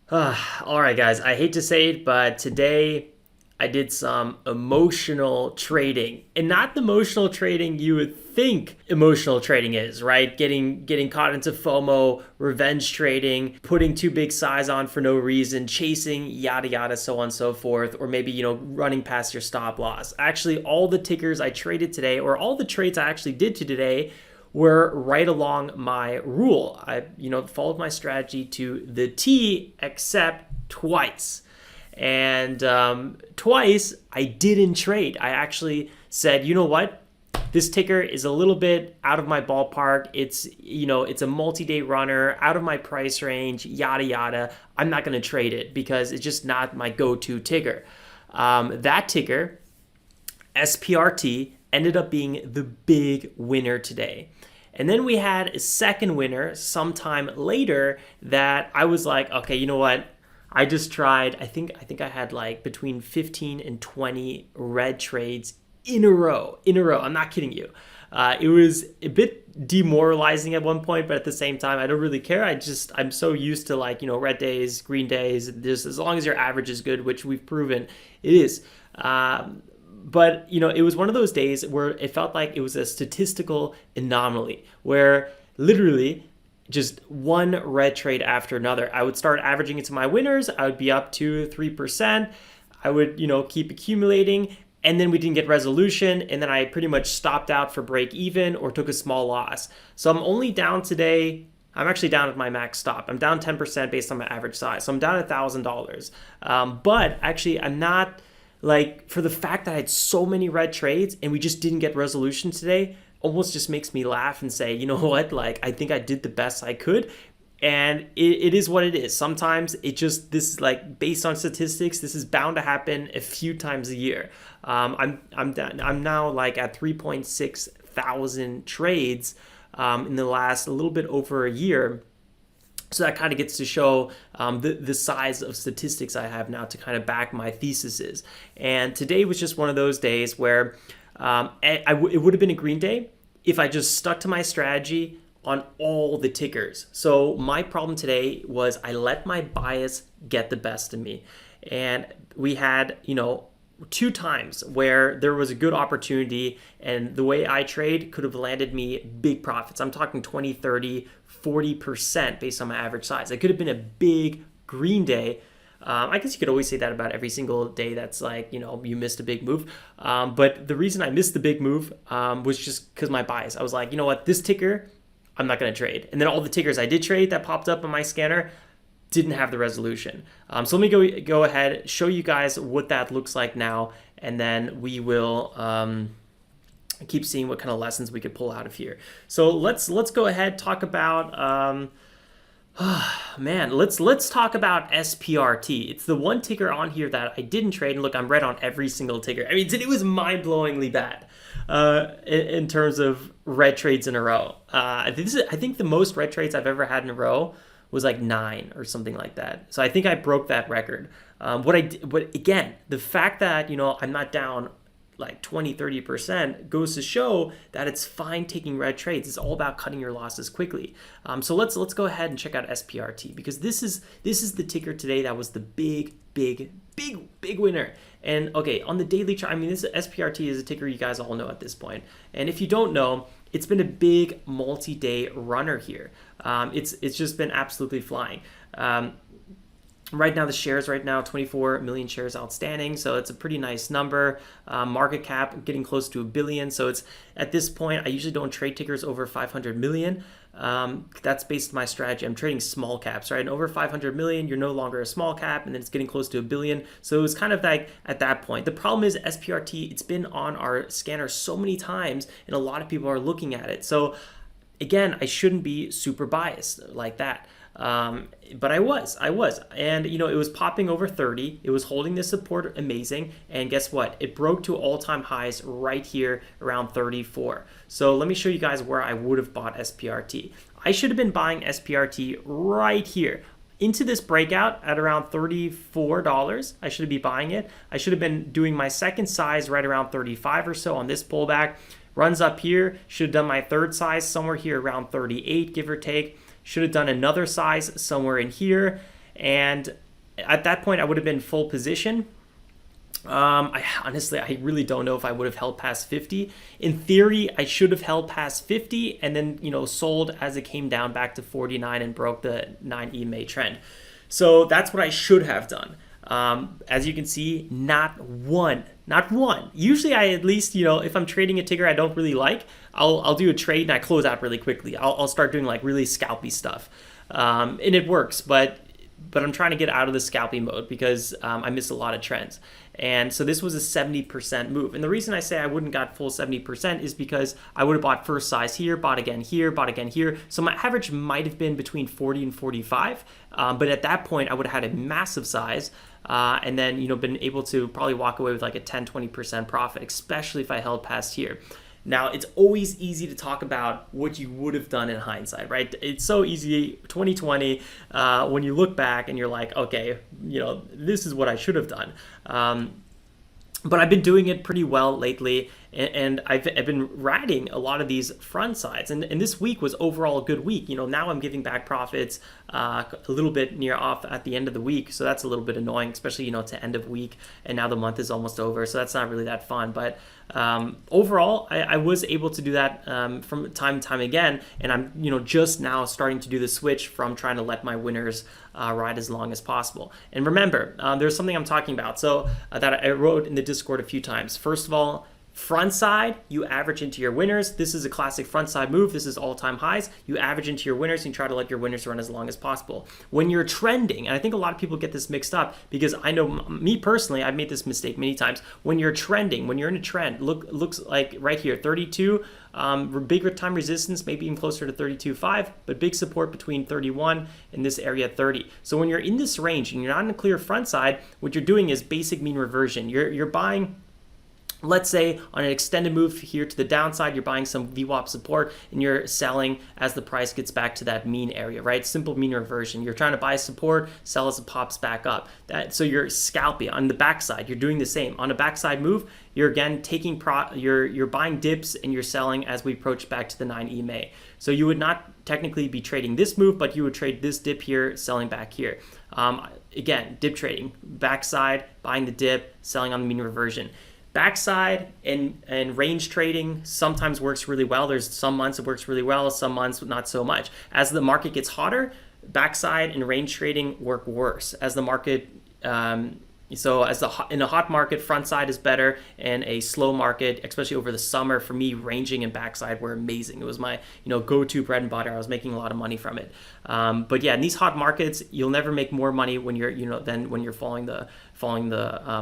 All right, guys, I hate to say it, but today I did some emotional trading. And not the emotional trading you would think emotional trading is, right? Getting caught into FOMO, revenge trading, putting too big size on for no reason, chasing yada yada, so on and so forth, or maybe, running past your stop loss. Actually, all the tickers I traded today, or all the trades I actually did to today, were right along my rule. I, followed my strategy to the T, except twice. And twice I didn't trade. I actually said, you know what? This ticker is a little bit out of my ballpark. It's a multi-day runner, out of my price range, yada yada. I'm not going to trade it because it's just not my go-to ticker. That ticker, SPRT, ended up being the big winner today. And then we had a second winner sometime later that I was like, okay, you know what? I just tried. I think I had like between 15 and 20 red trades in a row. I'm not kidding you. It was a bit demoralizing at one point, but at the same time, I don't really care. I'm so used to red days, green days. Just as long as your average is good, which we've proven it is. But it was one of those days where it felt like it was a statistical anomaly where literally just one red trade after another. I would start averaging into my winners. I would be up to 3%. I would, keep accumulating. And then we didn't get resolution. And then I pretty much stopped out for break even or took a small loss. So I'm only down today. I'm actually down at my max stop. I'm down 10% based on my average size. So I'm down $1,000. But actually, I'm not for the fact that I had so many red trades and we just didn't get resolution today, almost just makes me laugh and say, you know what, I think I did the best I could. And it is what it is. Sometimes this is based on statistics, this is bound to happen a few times a year. I'm now at 3.6 thousand trades in the last a little bit over a year. So that kind of gets to show the size of statistics I have now to kind of back my theses. And today was just one of those days where it would have been a green day if I just stuck to my strategy on all the tickers. So my problem today was I let my bias get the best of me. And we had, two times where there was a good opportunity and the way I trade could have landed me big profits. I'm talking 20, 30, 40% based on my average size. It could have been a big green day. I guess you could always say that about every single day that's you missed a big move. But the reason I missed the big move was just because my bias. I was like, you know what, this ticker, I'm not going to trade. And then all the tickers I did trade that popped up on my scanner didn't have the resolution. So let me go ahead, show you guys what that looks like now, and then we will keep seeing what kind of lessons we could pull out of here. So let's go ahead, talk about let's talk about SPRT. It's the one ticker on here that I didn't trade, and look, I'm red on every single ticker. I mean, it was mind-blowingly bad in terms of red trades in a row. I think the most red trades I've ever had in a row was 9 or something like that. So I think I broke that record. But again, the fact that, I'm not down 20, 30% goes to show that it's fine taking red trades. It's all about cutting your losses quickly. So let's go ahead and check out SPRT because this is the ticker today that was the big winner. And okay, on the daily chart, this SPRT is a ticker you guys all know at this point. And if you don't know, it's been a big multi-day runner here. It's just been absolutely flying. Right now, the shares 24 million shares outstanding, so it's a pretty nice number. Market cap getting close to $1 billion. So it's at this point, I usually don't trade tickers over 500 million. That's based on my strategy. I'm trading small caps, right? And over 500 million, you're no longer a small cap, and then it's getting close to $1 billion. So it was kind of at that point. The problem is SPRT, it's been on our scanner so many times, and a lot of people are looking at it. So again, I shouldn't be super biased like that. But I was, and it was popping over 30. It was holding this support amazing. And guess what? It broke to all-time highs right here around 34. So let me show you guys where I would have bought SPRT. I should have been buying SPRT right here into this breakout at around $34. I should be buying it. I should have been doing my second size right around 35 or so on this pullback. Runs up here, should have done my third size somewhere here around 38, give or take. Should have done another size somewhere in here. And at that point, I would have been full position. I really don't know if I would have held past 50. In theory, I should have held past 50 and then, sold as it came down back to 49 and broke the 9 EMA trend. So that's what I should have done. As you can see, not one. Usually I at least, if I'm trading a ticker I don't really like, I'll do a trade and I close out really quickly. I'll start doing like really scalpy stuff. And it works, but I'm trying to get out of the scalping mode because I miss a lot of trends. And so this was a 70% move. And the reason I say I wouldn't got full 70% is because I would have bought first size here, bought again here, bought again here. So my average might have been between 40 and 45. But at that point, I would have had a massive size and then, been able to probably walk away with like a 10, 20% profit, especially if I held past here. Now, it's always easy to talk about what you would have done in hindsight, right? It's so easy, 2020, when you look back and you're like, okay, this is what I should have done. But I've been doing it pretty well lately, and I've been riding a lot of these front sides. And this week was overall a good week. Now I'm giving back profits a little bit near off at the end of the week. So that's a little bit annoying, especially, to end of week. And now the month is almost over. So that's not really that fun. But overall, I was able to do that from time to time again. And I'm, just now starting to do the switch from trying to let my winners ride as long as possible. And remember, there's something I'm talking about. So that I wrote in the Discord a few times. First of all, front side, you average into your winners. This is a classic front side move. This is all-time highs. You average into your winners and try to let your winners run as long as possible. When you're trending, and I think a lot of people get this mixed up because I know me personally, I've made this mistake many times. When you're trending, when you're in a trend, looks like right here, 32, bigger time resistance, maybe even closer to 32.5, but big support between 31 and this area 30. So when you're in this range and you're not in a clear front side, what you're doing is basic mean reversion. You're buying. Let's say on an extended move here to the downside, you're buying some VWAP support and you're selling as the price gets back to that mean area, right? Simple mean reversion. You're trying to buy support, sell as it pops back up. So you're scalping. On the backside, you're doing the same. On a backside move, you're again taking you're buying dips and you're selling as we approach back to the 9 EMA. So you would not technically be trading this move, but you would trade this dip here, selling back here. Again, dip trading, backside, buying the dip, selling on the mean reversion. Backside and range trading sometimes works really well. There's some months it works really well, some months not so much. As the market gets hotter, backside and range trading work worse. As the market, in a hot market, front side is better, and a slow market, especially over the summer, for me, ranging and backside were amazing. It was my go-to bread and butter. I was making a lot of money from it. But yeah, in these hot markets, you'll never make more money when you're than when you're following the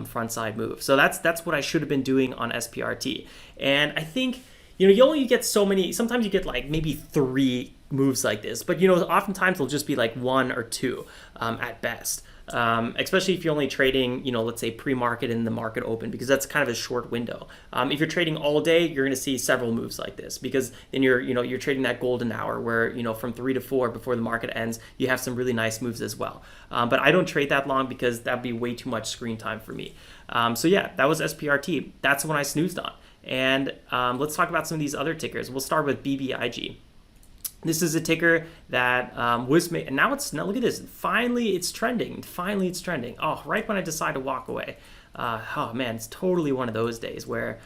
front side move. So that's what I should have been doing on SPRT. And I think you only get so many. Sometimes you get like maybe 3 moves like this, but oftentimes it'll just be like 1 or 2 at best. Especially if you're only trading, let's say pre-market and the market open, because that's kind of a short window. If you're trading all day, you're going to see several moves like this, because then you're trading that golden hour where, from 3 to 4 before the market ends, you have some really nice moves as well. But I don't trade that long because that'd be way too much screen time for me. So yeah, that was SPRT. That's when I snoozed on. And let's talk about some of these other tickers. We'll start with BBIG. This is a ticker that was made, and now look at this. Finally, it's trending. Oh, right when I decide to walk away. Oh man, it's totally one of those days where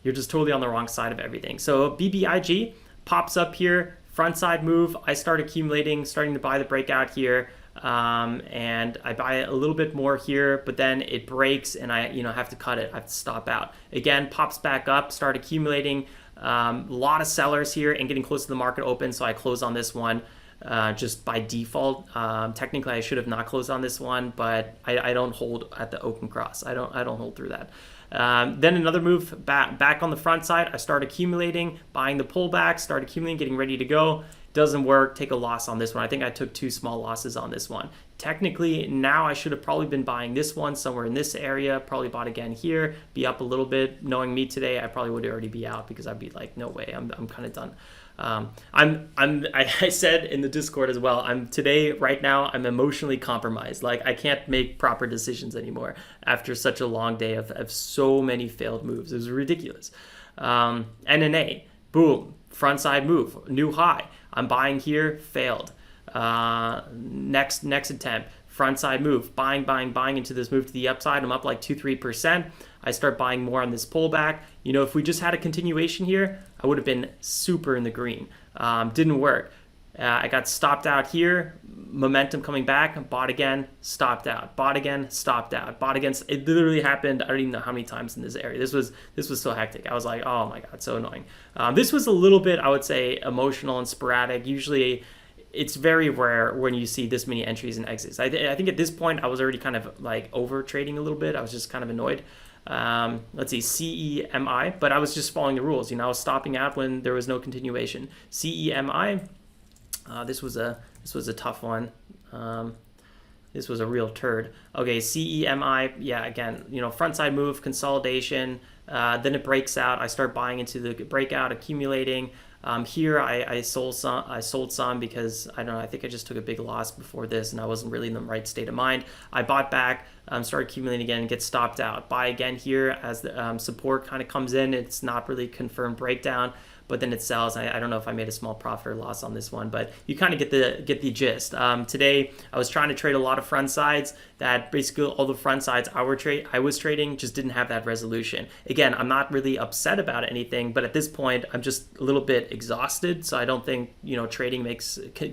you're just totally on the wrong side of everything. So BBIG pops up here, front side move. I start accumulating, starting to buy the breakout here. And I buy a little bit more here, but then it breaks and I have to cut it. I have to stop out. Again, pops back up, start accumulating. A lot of sellers here and getting close to the market open, so I close on this one just by default. Technically, I should have not closed on this one, but I don't hold at the open cross. I don't hold through that. Then another move back on the front side. I start accumulating, buying the pullback, start accumulating, getting ready to go. Doesn't work, take a loss on this one. I think I took 2 small losses on this one. Technically, now I should have probably been buying this one somewhere in this area, probably bought again here, be up a little bit. Knowing me today, I probably would already be out because I'd be like, no way, I'm kind of done. I said in the Discord as well, right now, I'm emotionally compromised. Like, I can't make proper decisions anymore after such a long day of so many failed moves. It was ridiculous. NNA, boom, front side move, new high. I'm buying here, failed. Next attempt, front side move, buying into this move to the upside. I'm up like 2-3%. I start buying more on this pullback. If we just had a continuation here, I would have been super in the green. Didn't work. I got stopped out here, momentum coming back, bought again, stopped out, bought again, stopped out, bought again. It literally happened, I don't even know how many times in this area. This was so hectic. I was like, oh my God, so annoying. This was a little bit, I would say, emotional and sporadic. Usually it's very rare when you see this many entries and exits. I think at this point I was already kind of like over trading a little bit. I was just kind of annoyed. Let's see, CEMI, but I was just following the rules. I was stopping out when there was no continuation. CEMI. This was a tough one. This was a real turd. Okay, CEMI, yeah, again, front side move, consolidation, then it breaks out. I start buying into the breakout, accumulating. Here I sold some because I don't know, I think I just took a big loss before this and I wasn't really in the right state of mind. I bought back, started accumulating again, and get stopped out. Buy again here as the support kind of comes in. It's not really confirmed breakdown, but then it sells. I don't know if I made a small profit or loss on this one, but you kind of get the gist. Today I was trying to trade a lot of front sides that basically all the front sides I was trading just didn't have that resolution. Again, I'm not really upset about anything, but at this point I'm just a little bit exhausted, so I don't think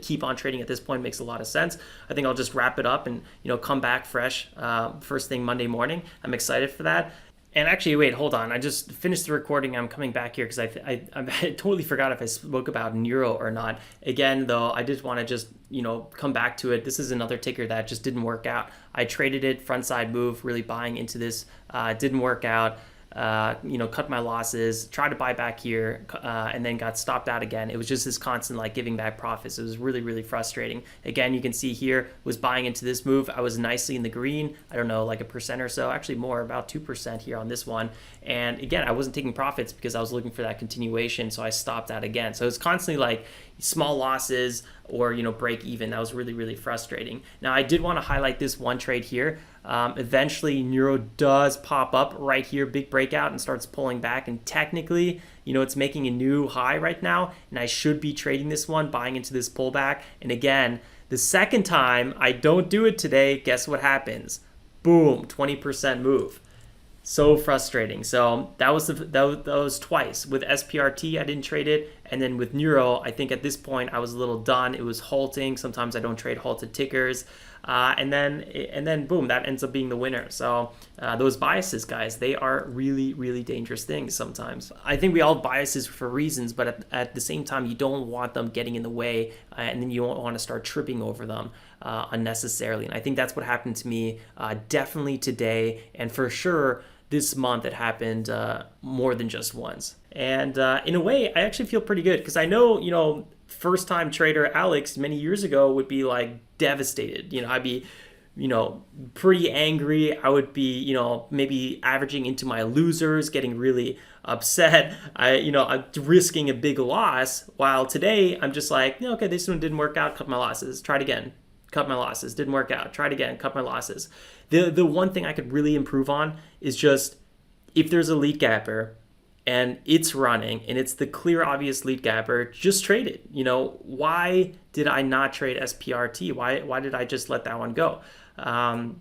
keep on trading at this point makes a lot of sense. I think I'll just wrap it up and come back fresh first thing Monday morning. I'm excited for that. And actually, wait, hold on. I just finished the recording. I'm coming back here because I totally forgot if I spoke about Neuro or not. Again, though, I just want to just, come back to it. This is another ticker that just didn't work out. I traded it, front side move, really buying into this. Didn't work out. Cut my losses, tried to buy back here, and then got stopped out again. It was just this constant giving back profits. It was really, really frustrating. Again, you can see here, was buying into this move. I was nicely in the green. I don't know, like 1% or so, actually more, about 2% here on this one. And again, I wasn't taking profits because I was looking for that continuation. So I stopped out again. So it's constantly small losses or, break even. That was really, really frustrating. Now I did want to highlight this one trade here. Eventually Neuro does pop up right here, big breakout, and starts pulling back, and technically it's making a new high right now, and I should be trading this one, buying into this pullback. And again, the second time I don't do it today, guess what happens? Boom, 20% move. So frustrating. So that was twice. With SPRT I didn't trade it, and then with Neuro I think at this point I was a little done. It was halting. Sometimes I don't trade halted tickers, and then boom, that ends up being the winner. So those biases, guys, they are really, really dangerous things sometimes. I think we all have biases for reasons, but at the same time you don't want them getting in the way, and then you don't want to start tripping over them unnecessarily. And I think that's what happened to me definitely today, and for sure this month it happened more than just once. And in a way, I actually feel pretty good because I know, first-time trader Alex many years ago would be devastated. I'd be, pretty angry. I would be, maybe averaging into my losers, getting really upset. I'm risking a big loss. While today I'm just okay, this one didn't work out. Cut my losses. Tried again. Cut my losses. Didn't work out. Tried again. Cut my losses. The one thing I could really improve on is just if there's a lead gapper and it's running and it's the clear obvious lead gapper, just trade it. Why did I not trade SPRT? Why did I just let that one go? All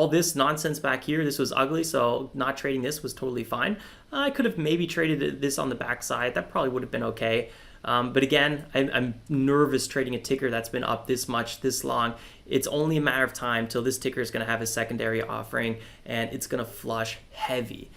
this nonsense back here, this was ugly, so not trading this was totally fine. I could have maybe traded this on the backside. That probably would have been okay. But again, I'm nervous trading a ticker that's been up this much, this long. It's only a matter of time till this ticker is going to have a secondary offering and it's going to flush heavy.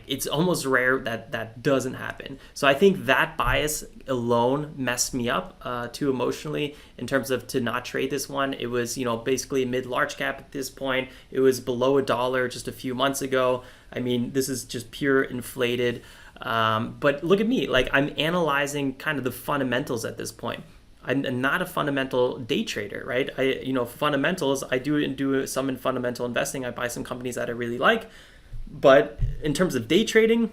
It's almost rare that doesn't happen. So I think that bias alone messed me up too emotionally in terms of to not trade this one. It was, basically a mid-large cap at this point. It was below $1 just a few months ago. I mean, this is just pure inflated. But look at me, I'm analyzing kind of the fundamentals at this point. I'm not a fundamental day trader, right? Fundamentals, I do some in fundamental investing. I buy some companies that I really like. But in terms of day trading,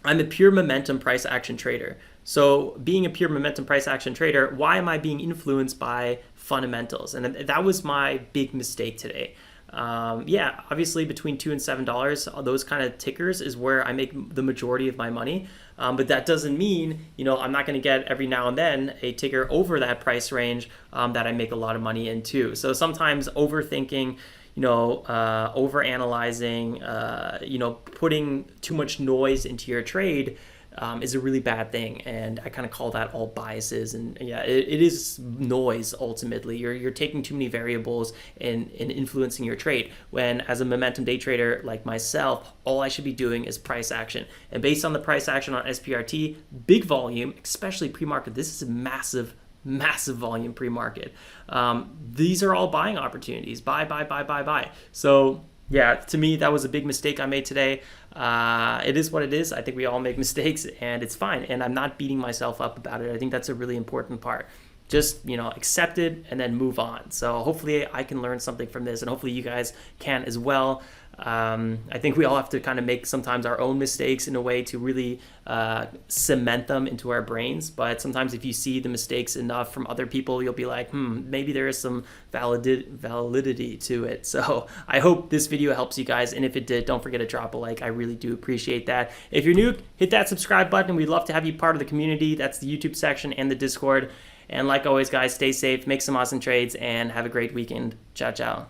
I'm a pure momentum price action trader. So being a pure momentum price action trader, why am I being influenced by fundamentals? And that was my big mistake today. Obviously between $2 and $7, those kind of tickers is where I make the majority of my money. But that doesn't mean, I'm not going to get every now and then a ticker over that price range that I make a lot of money in too. So sometimes overthinking, over analyzing, putting too much noise into your trade is a really bad thing, and I kind of call that all biases. And yeah, it is noise ultimately. You're taking too many variables and influencing your trade. When as a momentum day trader like myself, all I should be doing is price action. And based on the price action on SPRT, big volume, especially pre-market, this is a massive volume pre-market. These are all buying opportunities. Buy. So yeah, to me, that was a big mistake I made today. It is what it is. I think we all make mistakes, and it's fine. And I'm not beating myself up about it. I think that's a really important part. Just, accept it and then move on. So hopefully I can learn something from this, and hopefully you guys can as well. I think we all have to kind of make sometimes our own mistakes in a way to really cement them into our brains. But sometimes if you see the mistakes enough from other people, you'll be like, maybe there is some validity to it. So I hope this video helps you guys. And if it did, don't forget to drop a like. I really do appreciate that. If you're new, hit that subscribe button. We'd love to have you part of the community. That's the YouTube section and the Discord. And like always, guys, stay safe, make some awesome trades, and have a great weekend. Ciao, ciao.